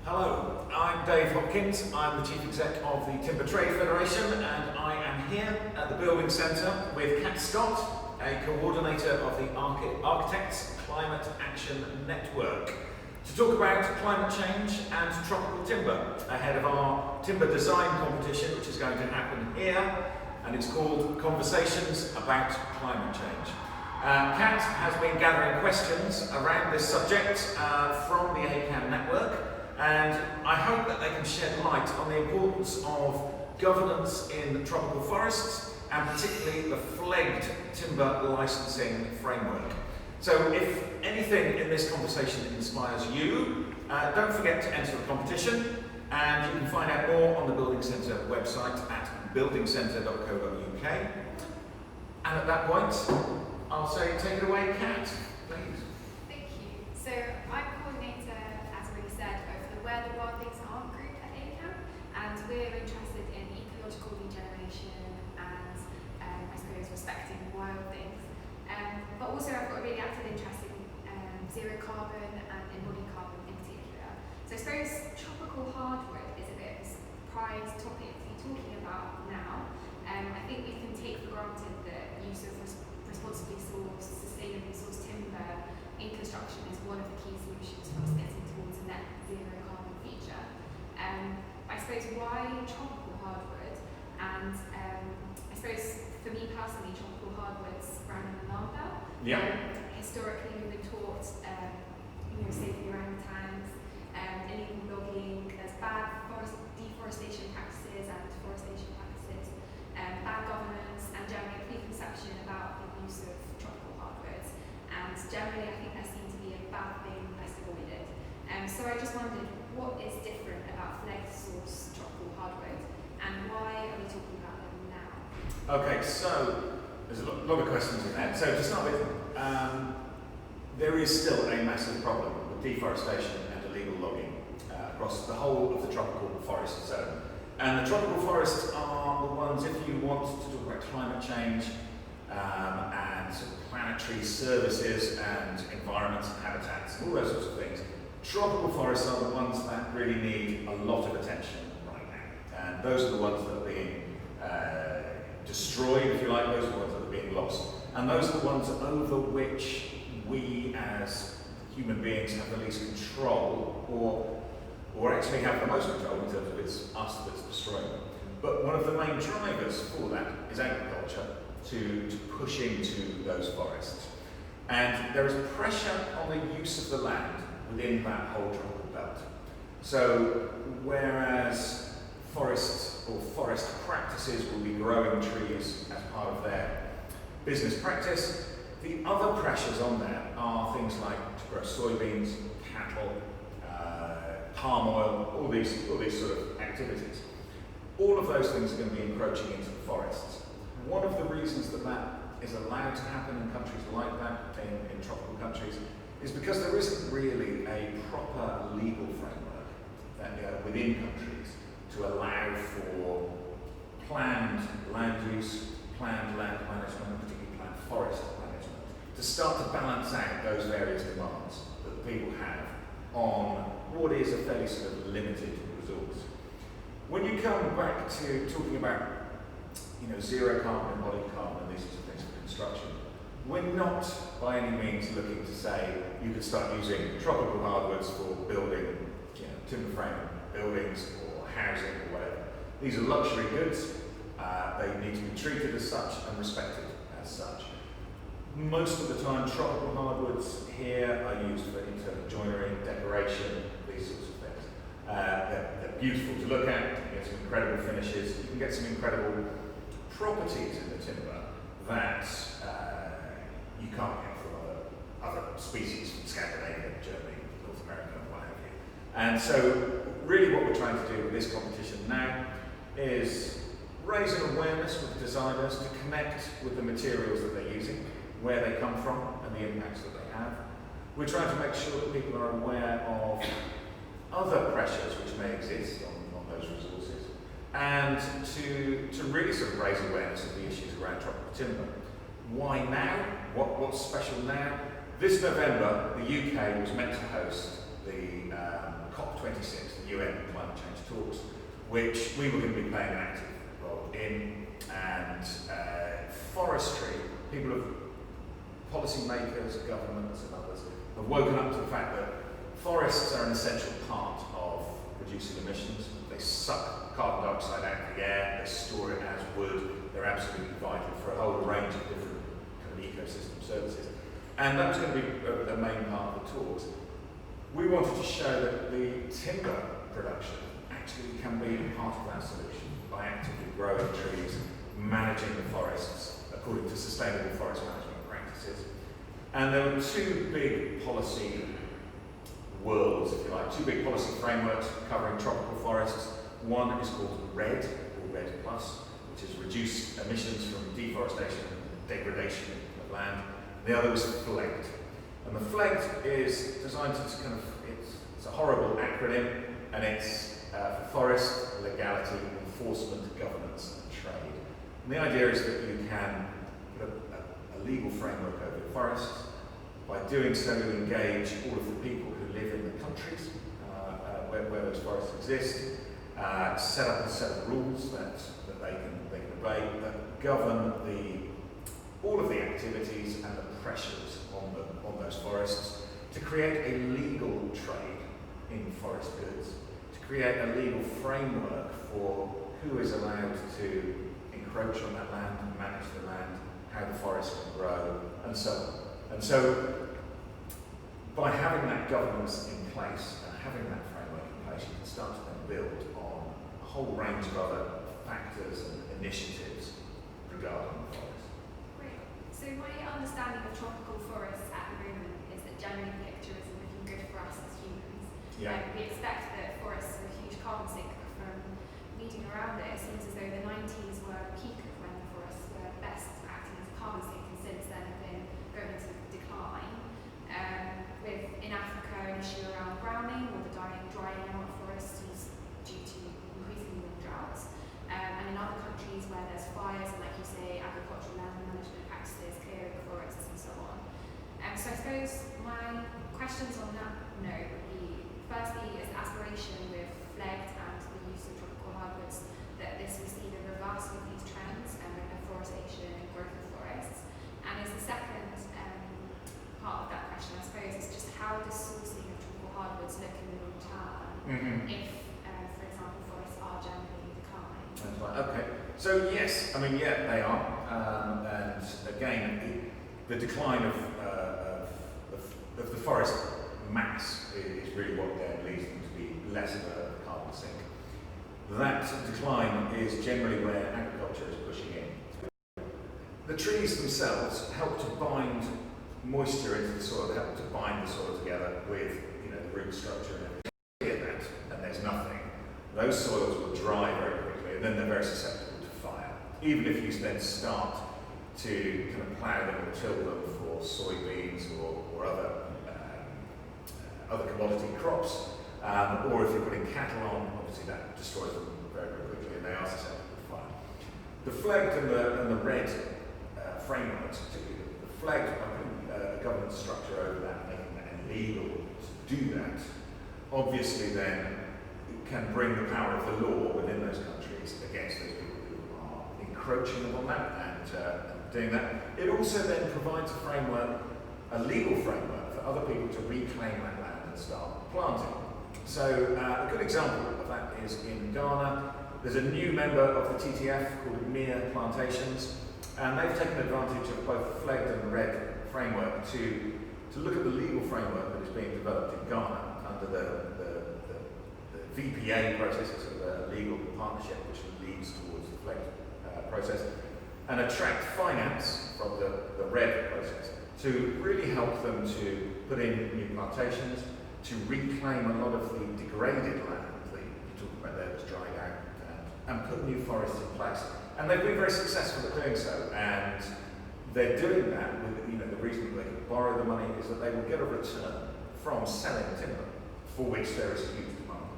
Hello, I'm Dave Hopkins. I'm the Chief Exec of the Timber Trade Federation, and I am here at the Building Centre with Kat Scott, a coordinator of the Architects Climate Action Network, to talk about climate change and tropical timber ahead of our timber design competition, which is going to happen here, and it's called Conversations About Climate Change. Kat has been gathering questions around this subject from the ACAN network, and I hope that they can shed light on the importance of governance in tropical forests, and particularly the FLEGT timber licensing framework. So if anything in this conversation inspires you, don't forget to enter the competition, and you can find out more on the Building Centre website at buildingcentre.co.uk. And at that point, I'll say take it away, Kat, please. Thank you. So I'm coordinator, as already said, of the Where the Wild Things Aren't group at ACAM, and we're interested in ecological regeneration and I suppose respecting wild things. But also I've got a really active interest in zero carbon and embodied carbon in particular. So I suppose tropical hardwood is a bit of a surprise topic to be talking about now. I think we can take for granted the use of responsibly sourced, sustainably sourced timber in construction is one of the key solutions for us getting towards a net zero carbon future. I suppose why tropical hardwood, and I suppose for me personally, tropical hardwoods ran in the alarm bell. Historically, we've been taught, saving orangutans, illegal logging, there's bad deforestation practices and deforestation practices, bad governance, and generally a preconception about the use of tropical hardwoods. And generally, I think there seemed to be a bad thing best avoided. So I just wondered, what is different about FLEGT source tropical hardwood, and why are we talking about them now? Okay, so there's a lot of questions in there. So to start with, there is still a massive problem with deforestation and illegal logging across the whole of the tropical forest zone. And the tropical forests are the ones, if you want to talk about climate change and sort of planetary services and environments and habitats and all those sorts of things, tropical forests are the ones that really need a lot of attention right now. And those are the ones that are being destroyed, if you like, those are the ones that are being lost. And those are the ones over which we as human beings have the least control, or actually have the most control in terms of it's us that's destroying them. But one of the main drivers for that is agriculture, to push into those forests. And there is pressure on the use of the land within that whole tropical belt. So whereas forests or forest practices will be growing trees as part of their business practice, the other pressures on there are things like to grow soybeans, cattle, palm oil, all these sort of activities. All of those things are going to be encroaching into the forests. One of the reasons that is allowed to happen in countries like that, in tropical countries, is because there isn't really a proper legal framework within countries to allow for planned land use, planned land management, and particularly planned forest management, to start to balance out those various demands that people have on what is a fairly sort of limited resource. When you come back to talking about zero carbon, embodied carbon, and these sorts of things for construction, we're not by any means looking to say you could start using tropical hardwoods for building timber frame buildings or housing or whatever. These are luxury goods. They need to be treated as such and respected as such. Most of the time, tropical hardwoods here are used for internal joinery, decoration, these sorts of things. They're beautiful to look at. You can get some incredible finishes. You can get some incredible properties in the timber that you can't get from other species from Scandinavia, Germany, North America, and what have you. And so, really, what we're trying to do with this competition now is raise an awareness with designers to connect with the materials that they're using, where they come from, and the impacts that they have. We're trying to make sure that people are aware of other pressures which may exist on those resources, and to really sort of raise awareness of the issues around tropical timber. Why now? What's special now? This November, the UK was meant to host the COP26, UN climate change talks, which we were going to be playing an active role in. And forestry, people have, policymakers, governments and others, have woken up to the fact that forests are an essential part of reducing emissions. They suck carbon dioxide out of the air, they store it as wood, they're absolutely vital for a whole range of different kind of ecosystem services. And that was going to be a main part of the talks. We wanted to show that the timber production actually can be part of that solution by actively growing trees, managing the forests according to sustainable forest management practices. And there were two big policy worlds, if you like, two big policy frameworks covering tropical forests. One is called RED, or RED Plus, which is reduced emissions from deforestation and degradation of land. The other is FLEGT. And the FLEGT is designed to kind of, it's a horrible acronym, and it's for Forest, Legality, Enforcement, Governance and Trade. And the idea is that you can put a legal framework over the forests. By doing so, you engage all of the people who live in the countries where those forests exist, set up a set of rules that they can obey, that govern all of the activities and the pressures on those forests, to create a legal trade in forest goods, to create a legal framework for who is allowed to encroach on that land, manage the land, how the forest can grow, and so on. And so, by having that governance in place and having that framework in place, you can start to then build on a whole range of other factors and initiatives regarding the forest. Great. So my understanding of tropical forests at the moment is that generally the picture isn't looking good for us as humans. Yeah. We expect that forests are a huge carbon sink from weeding around it. It seems as though the 90s were a peak of when the forests were best acting as a carbon sink, and since then have been going into decline. With in Africa an issue around browning or the drying out of forests due to increasingly long droughts, and in other countries where there's fires and, like you say, agricultural land management practices, clearing of forests and so on. So I suppose my questions on that note would be, firstly, is the aspiration with FLEGT and the use of tropical hardwoods that this will see the reversal of these trends and afforestation and growth of forests? And is the second part of that question, I suppose, is just how does sourcing of tropical hardwoods look in the long term if, for example, forests are generally declining? That's right. Okay. So yes, I mean, yeah, they are. And again, the decline of the forest mass is really what then leads them to be less of a carbon sink. That decline is generally where agriculture is pushing in. The trees themselves help to bind moisture into the soil, they help to bind the soil together with, the root structure and everything. Clear that, and there's nothing. Those soils will dry very quickly, and then they're very susceptible to fire. Even if you then start to kind of plough them or till them for soybeans or other commodity crops, or if you're putting cattle on, obviously that destroys them very, very quickly, and they are susceptible to fire. The FLEGT and the RED frameworks, particularly the FLEGT, by putting a governance structure over that, making that illegal to do that, obviously then can bring the power of the law within those countries against those people who are encroaching upon that and doing that. It also then provides a framework, a legal framework for other people to reclaim that land and start planting. So a good example of that is in Ghana. There's a new member of the TTF called Mere Plantations, and they've taken advantage of both the FLEGT and the RED framework to look at the legal framework that is being developed in Ghana under the VPA process, sort of a legal partnership which leads towards the FLEGT process, and attract finance from the RED process to really help them to put in new plantations, to reclaim a lot of the degraded land that you talked about there that's dried out, and put new forests in place. And they've been very successful at doing so, and they're doing that with, the reason they can borrow the money is that they will get a return from selling timber, for which there is a huge demand.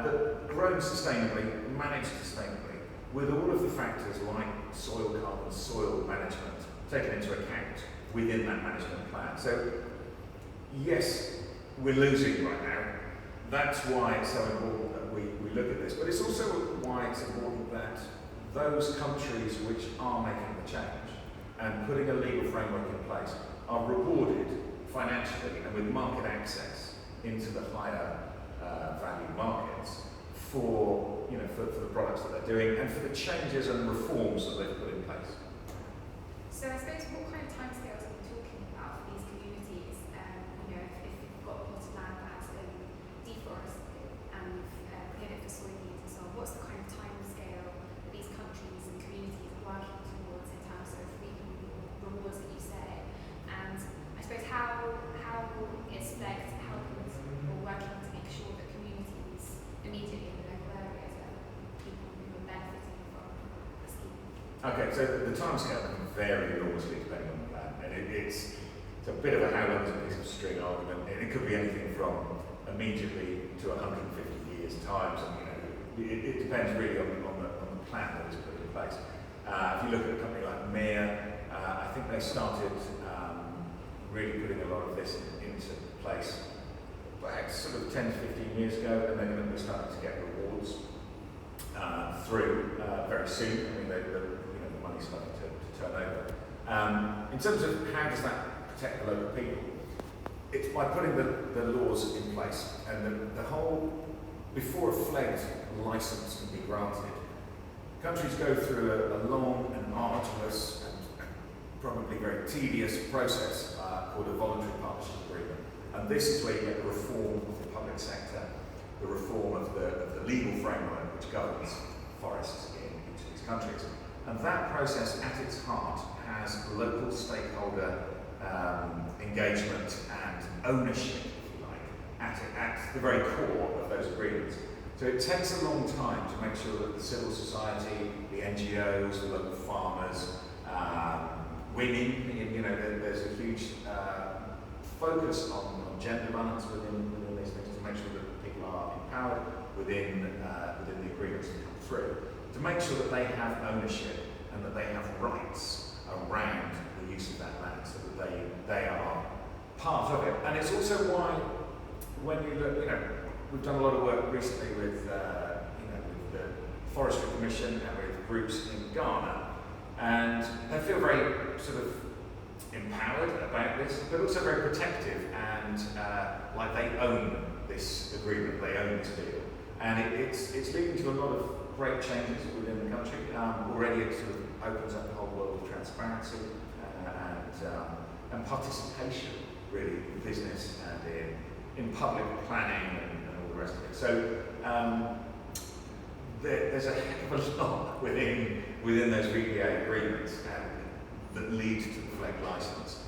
But grown sustainably, managed sustainably, with all of the factors like soil carbon, soil management taken into account within that management plan. So, yes, we're losing right now, that's why it's so important that we look at this. But it's also why it's important that those countries which are making the change and putting a legal framework in place are rewarded financially and with market access into the higher value markets for, for the products that they're doing and for the changes and reforms that they've put in place. So I suppose what kind of timescales are we talking about for these communities? If you've got a plot of land that has been deforested and put in it for soybeans and so on, what's the kind of timescale that these countries and communities are working towards in terms of reaping rewards that you say? And I suppose how is FLEGT helping or working to make sure that communities immediately in the local areas are people who are benefiting from the scheme? Okay, so the timescale can vary enormously depending on the plan, and it's a bit of a how long is a piece of string argument, and it could be anything from immediately to 150 years times, and it depends really on the plan that is put in place. If you look at a company like Mir, I think they started really putting a lot of this into place back sort of 10 to 15 years ago, and they're going to be starting to get rewards through very soon. I mean, the money's starting to turn over. In terms of how does that protect the local people, it's by putting the laws in place, and the whole, before a FLEGT license can be granted, countries go through a long and arduous and probably very tedious process called a voluntary partnership agreement. And this is where you get the reform of the public sector, the reform of the legal framework which governs forests in each of these countries. And that process at its heart has local stakeholder engagement and ownership, if you like, at the very core of those agreements. So it takes a long time to make sure that the civil society, the NGOs, the local farmers, women, there's a huge focus on gender balance within these things to make sure that people are empowered within the agreements that come through, to make sure that they have ownership and that they have rights around the use of that land, so that they are part of it. And it's also why, when you look, we've done a lot of work recently with the Forestry Commission and with groups in Ghana, and they feel very sort of empowered about this, but also very protective and like they own this agreement, they own this deal. And it's leading to a lot of great changes within the country. Already it sort of opens up the whole world of transparency and participation, really, in business and in public planning and all the rest of it. So there's a heck of a lot within those VPA agreements that lead to the FLEGT license,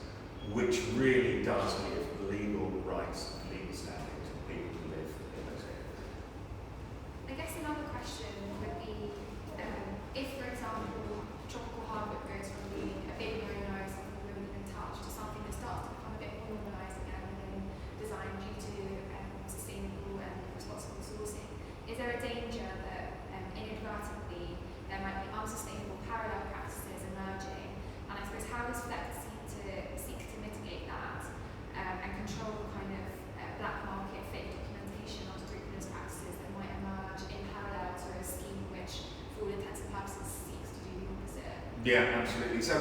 which really does give legal rights and legal standing to people who live in those areas. I guess another question would be, if, for example, tropical hardwood goes from being a bit no-no, something we wouldn't even touch, to something that starts to become a bit more normalised again within design due to sustainable and responsible sourcing, is there a danger that inadvertently there might be unsustainable parallel practices emerging? And I suppose how does FLEGT seek to mitigate that and control the kind of black market fake documentation of scrupulous practices that might emerge in parallel to a scheme which, for all intents and purposes, seeks to do the opposite? Yeah, absolutely. So,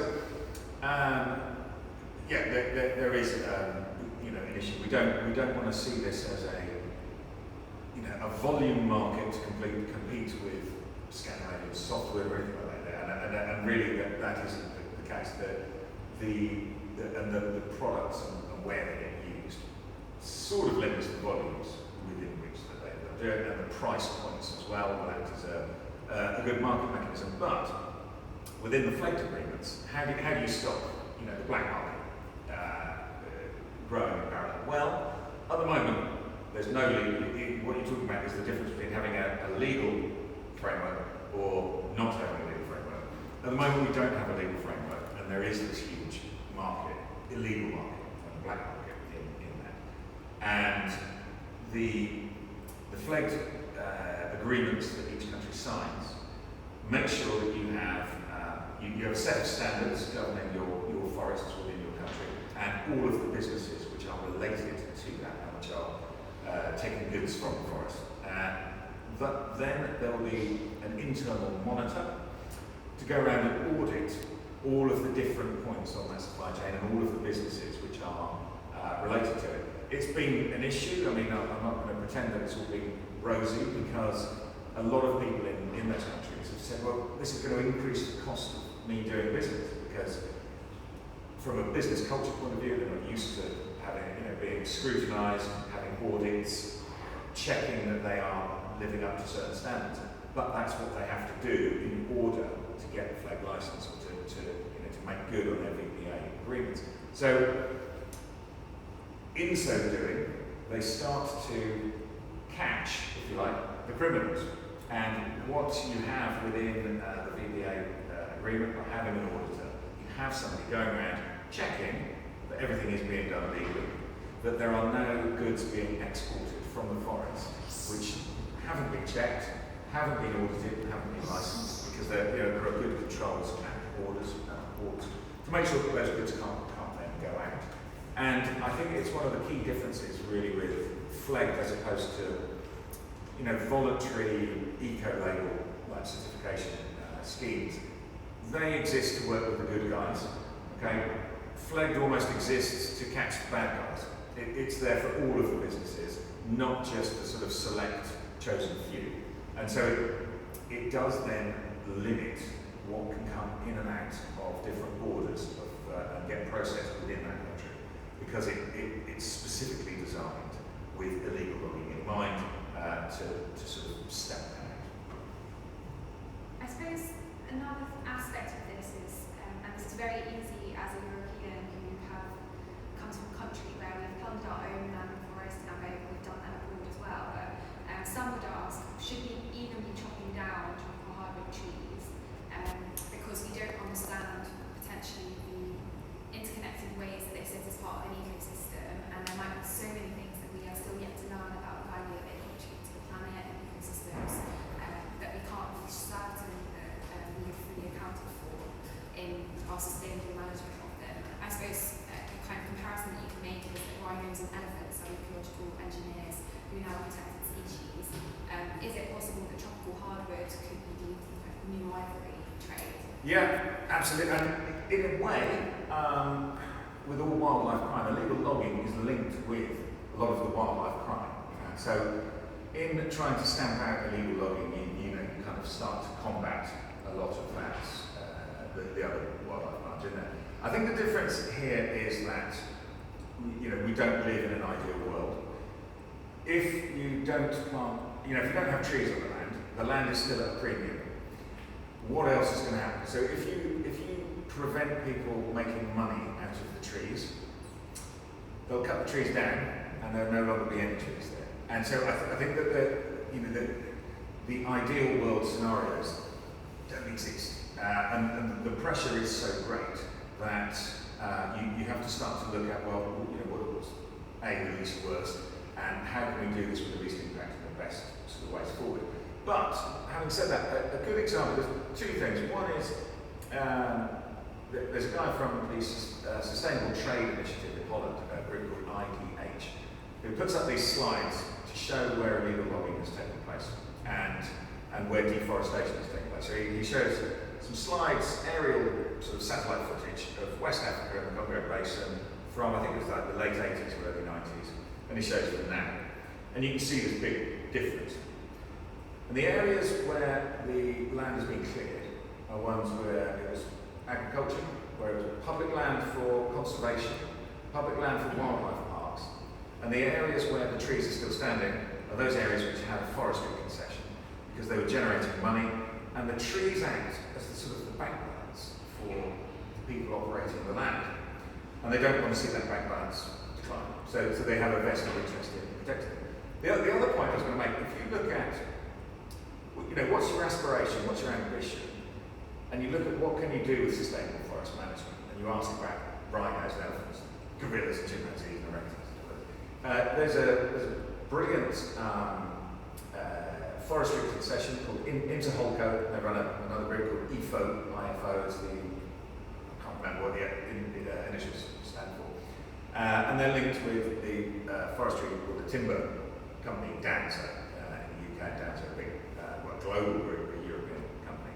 there is an issue. We don't want to see this as a volume market to compete with Scandinavian software or anything like that. And really that isn't the case. The products and where they get used sort of limits the volumes within which that they do it, and the price points as well will act as a good market mechanism. But within the FLEGT agreements, how do you stop the black market growing in parallel? Well, at the moment, there's no legal. What you're talking about is the difference between having a legal framework or not having a legal framework. At the moment, we don't have a legal framework, and there is this huge market, illegal market, and black market in that. And the FLEGT agreements that each country signs make sure that you have a set of standards governing your forests within your country, and all of the businesses which are related to that and which are taking goods from the forest. But then there will be an internal monitor to go around and audit all of the different points on that supply chain and all of the businesses which are related to it. It's been an issue. I mean, I'm not going to pretend that it's all been rosy, because a lot of people in those countries have said, well, this is going to increase the cost of me doing business, because from a business culture point of view, they're not used to having, being scrutinised, having audits, checking that they are living up to certain standards. But that's what they have to do in order to get the FLEGT licence, or to make good on their VPA agreements. So, in so doing, they start to catch, if you like, the criminals. And what you have within the VPA agreement, by having an auditor, you have somebody going around checking that everything is being done legally, that there are no goods being exported from the forest which haven't been checked, haven't been audited, haven't been licensed, because there are good controls and orders to make sure that those goods can't then go out. And I think it's one of the key differences really with FLEGT as opposed to voluntary eco-label like certification schemes. They exist to work with the good guys. Okay, FLEGT almost exists to catch the bad guys. It's there for all of the businesses, not just the sort of select chosen few. And so it does then limit what can come in and out of different borders and get processed within that country, because it's specifically designed with illegal logging in mind to sort of stamp that out. I suppose another aspect of this is, and this is very easy as a European who have come to a country where we've plumbed our own land and forest, and we've done that abroad as well, but some would ask, should we even be chopping down tropical hardwood trees, because we don't understand potentially the interconnected ways that they sit as part of an ecosystem, and there might be so many things that we are still yet to learn about the value that they contribute to the planet and ecosystems, that we can't be certain that we are fully accounted for in our sustainable management of them. I suppose a kind of comparison that you can make is that rhinos and elephants are ecological engineers who now protect species. Is it possible that tropical hardwood could be deemed the new ivory trade? Yeah, absolutely. And in a way, with all wildlife crime, illegal logging is linked with a lot of the wildlife crime. So, in trying to stamp out illegal logging, you kind of start to combat a lot of that, the other wildlife crimes in there. I think the difference here is that we don't live in an ideal world. If you don't plant, if you don't have trees on the land is still at a premium. What else is going to happen? So if you prevent people making money out of the trees, they'll cut the trees down, and there'll no longer be any trees there. And so I think that the ideal world scenarios don't exist, and the pressure is so great that you have to start to look at what was the least worst. And how can we do this with the least impact and the best sort of ways forward? But having said that, a good example, there's two things. One is there's a guy from the Sustainable Trade Initiative in Holland, a group called IDH, who puts up these slides to show where illegal logging has taken place and where deforestation has taken place. So he shows some slides, aerial sort of satellite footage of West Africa and the Congo Basin from, I think it was like the late 80s or early 90s. And he shows them now. And you can see this big difference. And the areas where the land has been cleared are ones where it was agriculture, where it was public land for conservation, public land for wildlife parks. And the areas where the trees are still standing are those areas which had a forestry concession, because they were generating money, and the trees act as the sort of the bank balance for the people operating the land. And they don't want to see that bank balance decline. So they have a vested interest in protecting it. The other point I was going to make, if you look at, what's your aspiration, what's your ambition, and you look at what can you do with sustainable forest management, and you ask about rhinos and elephants, gorillas and chimpanzees and orangutans. There's a brilliant forestry concession called Interholco. They run another group called IFO is the, I can't remember what the initials stand for. And they're linked with the forestry or the timber Danza in the UK. Danza, a big global group, a European company.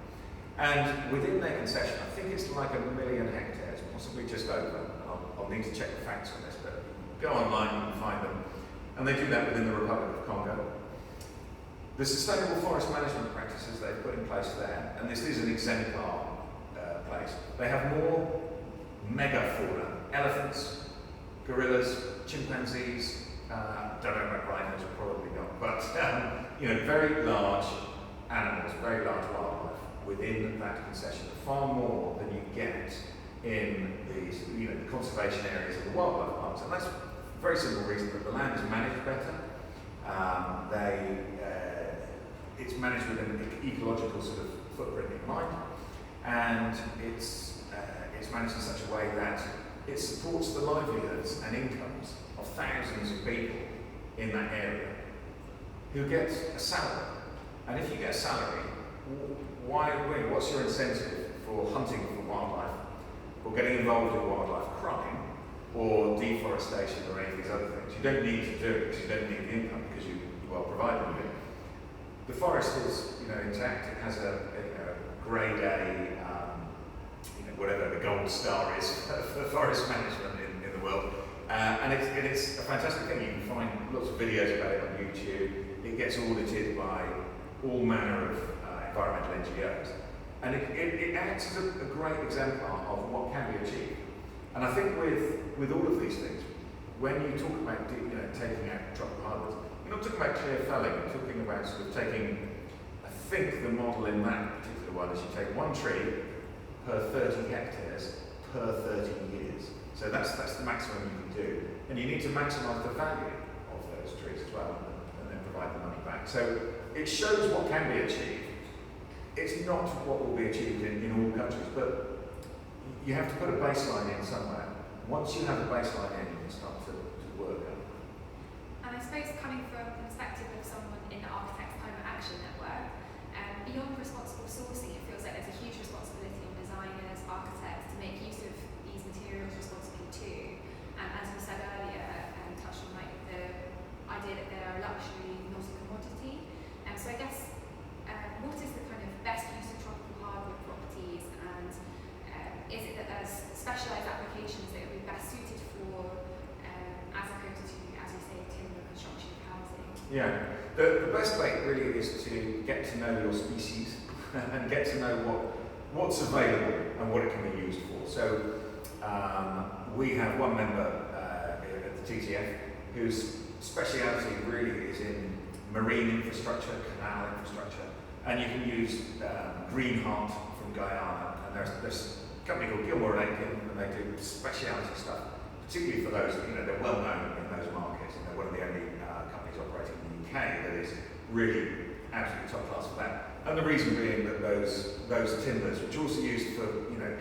And within their concession, I think it's like 1 million hectares, possibly just over. I'll need to check the facts on this, but go online, you can find them. And they do that within the Republic of Congo. The sustainable forest management practices they've put in place there, and this is an exemplar place, they have more megafauna, elephants, gorillas, chimpanzees, don't know about rhinos, probably not, but very large animals, very large wildlife within that concession, far more than you get in these, the conservation areas of the wildlife parks. And that's a very simple reason that the land is managed better. It's managed with an ecological sort of footprint in mind, and it's managed in such a way that it supports the livelihoods and incomes of thousands of people in that area who get a salary. And if you get a salary, what's your incentive for hunting for wildlife, or getting involved in wildlife crime, or deforestation, or any of these other things? You don't need to do it because you don't need the income, because you well provided with it. The forest is, intact. It has a grade A, whatever the gold star is for forest management in the world, and it's a fantastic thing. You can find lots of videos about it on YouTube. It gets audited by all manner of environmental NGOs, and it acts as a great example of what can be achieved. And I think with all of these things, when you talk about taking out tropical hardwoods, you're not talking about clear felling. You're talking about sort of taking. I think the model in that particular one is you take one tree per 30 hectares per 30 years. So that's the maximum you can do, and you need to maximise the value of those trees as well, and then provide the money back. So it shows what can be achieved. It's not what will be achieved in all countries, but you have to put a baseline in somewhere. Once you have a baseline in, you can start to work on it. And I suppose coming from the perspective of someone in the Architects Climate Action Network, beyond responsible sourcing, it feels like there's a huge responsibility on designers, architects to make use of these materials responsibly too. And as we said earlier, touched on the idea that they're a luxury, not a commodity. So I guess what is the kind of best use of tropical hardwood properties, and is it that there's specialised applications that would be best suited for, as opposed to, as you say, timber construction of housing? Yeah, the best way really is to get to know your species and get to know what's available and what it can be used for. So we have one member at the TTF whose speciality really is in marine infrastructure, canal infrastructure, and you can use Green Heart from Guyana, and there's a company called Gilmore and Aitken, and they do speciality stuff, particularly for those, they're well known in those markets, and they're one of the only companies operating in the UK that is really absolutely top class for that. And the reason being that those timbers, which are also used for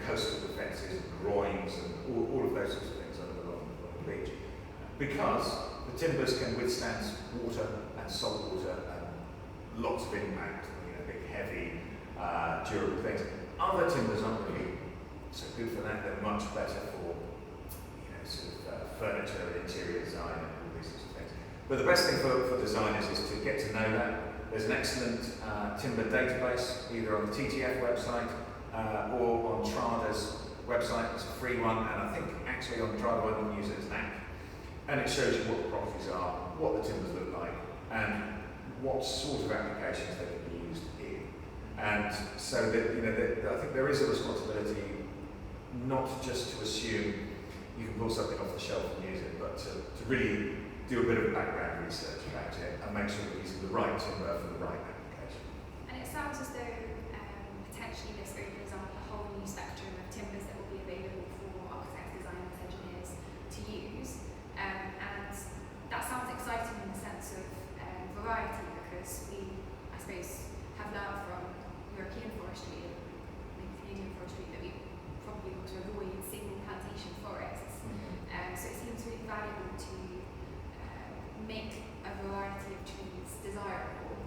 coastal defences, groins, and all of those sorts of things along the beach, because the timbers can withstand water and salt water and lots of impact, big, heavy, durable things. Other timbers aren't really so good for that. They're much better for furniture and interior design and all these sorts of things. But the best thing for designers is to get to know that. There's an excellent timber database, either on the TTF website or on Trada's website. It's a free one, and I think actually on Trada one you can use it as an app. And it shows you what the properties are, what the timbers look like, and what sort of applications they can be used in. And so that, I think there is a responsibility not just to assume you can pull something off the shelf and use it, but to really do a bit of background research about it and make sure you're using the right timber for the right application. And it sounds as though potentially this opens up a whole new spectrum of timbers that will be available for architects, designers, engineers to use. And that sounds exciting in the sense of variety, because we, I suppose, have learned from European forestry and maybe Canadian forestry that we probably want to avoid single plantation forests. So it seems really valuable to make a variety of trees desirable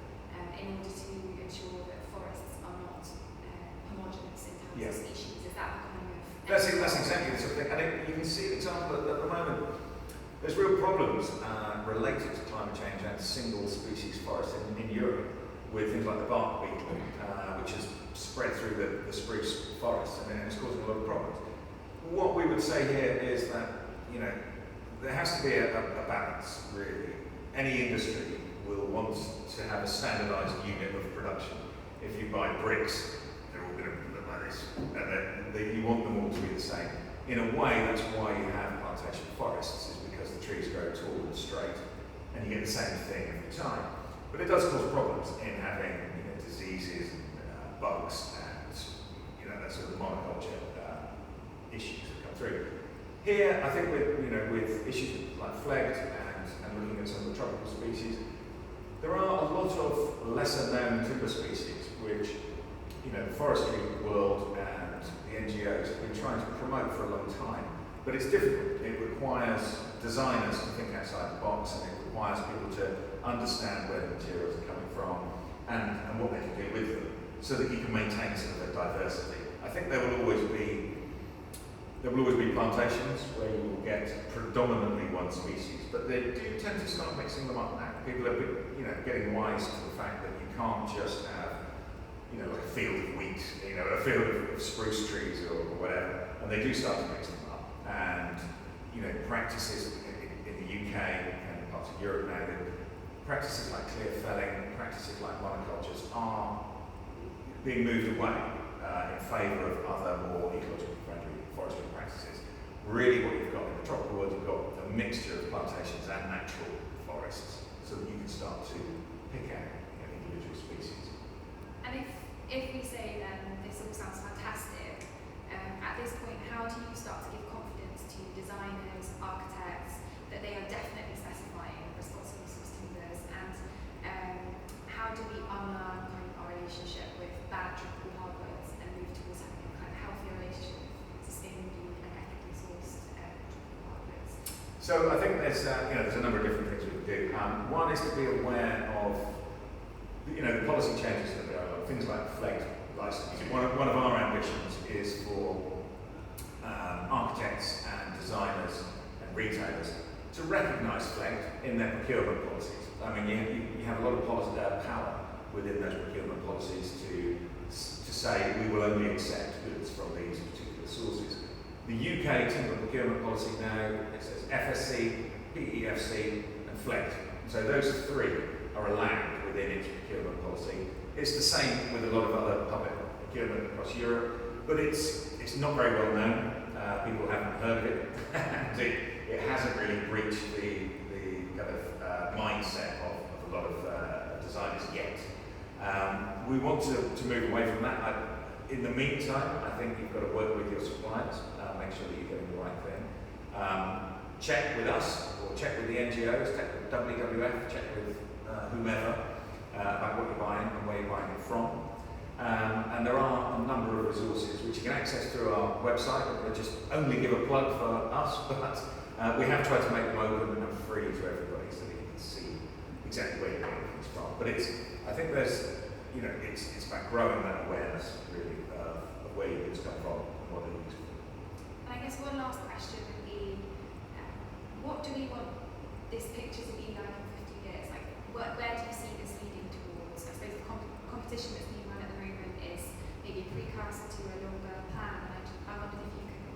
in order to ensure that forests are not homogeneous in terms of species. Is that the kind of... That's exactly the sort of thing. And you can see an example at the moment. There's real problems related to climate change and single species forests in Europe, with things like the bark beetle, which has spread through the spruce forest, and it's causing a lot of problems. What we would say here is that, you know, there has to be a balance, really. Any industry will want to have a standardised unit of production. If you buy bricks, they're all going to look like this, and you want them all to be the same. In a way, that's why you have plantation forests, is because the trees grow tall and straight, and you get the same thing every time. But it does cause problems in having, you know, diseases and bugs and, you know, that sort of monoculture issues that come through. Here, I think with issues like FLEGT and looking at some of the tropical species, there are a lot of lesser known timber species which, you know, the forestry world and the NGOs have been trying to promote for a long time. But it's difficult. It requires designers to think outside the box, and it requires people to understand where the materials are coming from and what they can do with them, so that you can maintain sort of a diversity. I think there will always be plantations where you will get predominantly one species, but they do tend to start mixing them up now. People are, you know, getting wise to the fact that you can't just have, you know, like a field of wheat, you know, a field of spruce trees or whatever, and they do start to mix them up. And, you know, practices in the UK and parts of Europe now, practices like clear felling, practices like monocultures are being moved away in favour of other more ecologically friendly forestry practices. Really what you've got in the tropical world, you've got a mixture of plantations and natural forests, so that you can start to pick out, you know, individual species. And if we say then this all sounds fantastic, at this point, how do you start to give confidence to designers, architects, that they are definitely specifying responsible source timbers, and how do we unlearn kind of our relationship with bad tropical hardwoods and move towards having a kind of healthier relationship with sustainably and ethically sourced tropical hardwoods? So I think there's a number of different things we can do. One is to be aware of, you know, the policy changes that there are, things like FLEGT licensing. One of our ambitions is for architects and designers and retailers to recognise FLEGT in their procurement policies. I mean, you have a lot of power within those procurement policies to say we will only accept goods from these particular sources. The UK timber procurement policy now, it says FSC, PEFC and FLEGT. So those three are allowed within its procurement policy. It's the same with a lot of other public procurement across Europe, but it's not very well known. People haven't heard of it, and it hasn't really breached the kind of mindset of a lot of designers yet. We want to move away from that. In the meantime, I think you've got to work with your suppliers, make sure that you're getting the right thing. Check with us, or check with the NGOs, check with WWF, check with whomever about what you're buying and where you're buying it from. And there are a number of resources which you can access through our website. We'll just only give a plug for us, but we have tried to make them open and free to everybody so that you can see exactly where you're getting things from. But I think there's, you know, it's about growing that awareness really of where your goods come from and what they're used for. And I guess one last question would be, what do we want this picture to be like in 50 years? Like, where do you see this leading towards? I suppose the competition that's being run at the moment is maybe a precursor to a longer plan. And I wondered if you could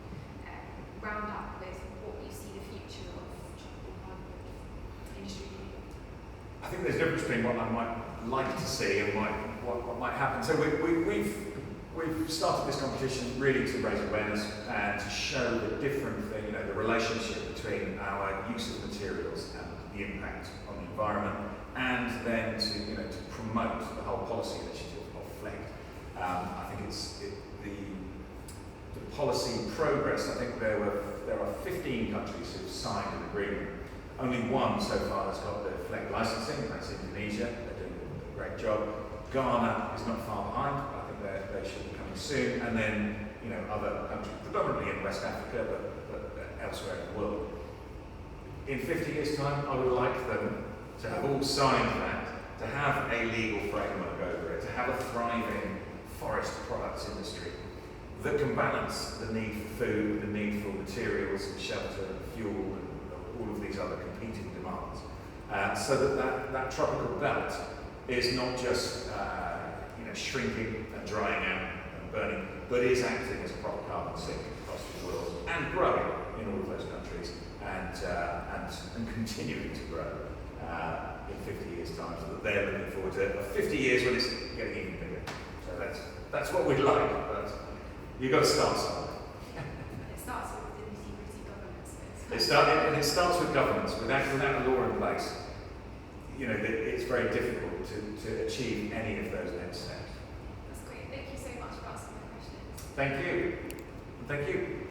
round up with what you see the future of tropical hardwood industry being. I think there's a difference between what I might like to see and what might happen. So we've started this competition really to raise awareness and to show the different thing, you know, the relationship between our use of materials and the impact on the environment, and then to promote the whole policy initiative of FLEGT. I think the policy progress. I think there are 15 countries who've signed an agreement. Only one so far has got the FLEGT licensing, and that's Indonesia. They're doing a great job. Ghana is not far behind. I think they should be coming soon. And then, you know, other countries, predominantly in West Africa, but elsewhere in the world. In 50 years' time, I would like them to have all signed that, to have a legal framework over it, to have a thriving forest products industry that can balance the need for food, the need for materials and shelter and fuel and all of these other competing demands. so that tropical belt is not just shrinking and drying out and burning, but is acting as a proper carbon sink across the world and growing in all of those countries and continuing to grow in 50 years' time. So that they're looking forward to 50 years when it's getting even bigger. So that's what we'd like, but you've got to start somewhere. It starts with the nitty-gritty governance. It starts with governance. Without a law in place, it's very difficult to achieve any of those next steps. That's great. Thank you so much for answering my questions. Thank you. Thank you.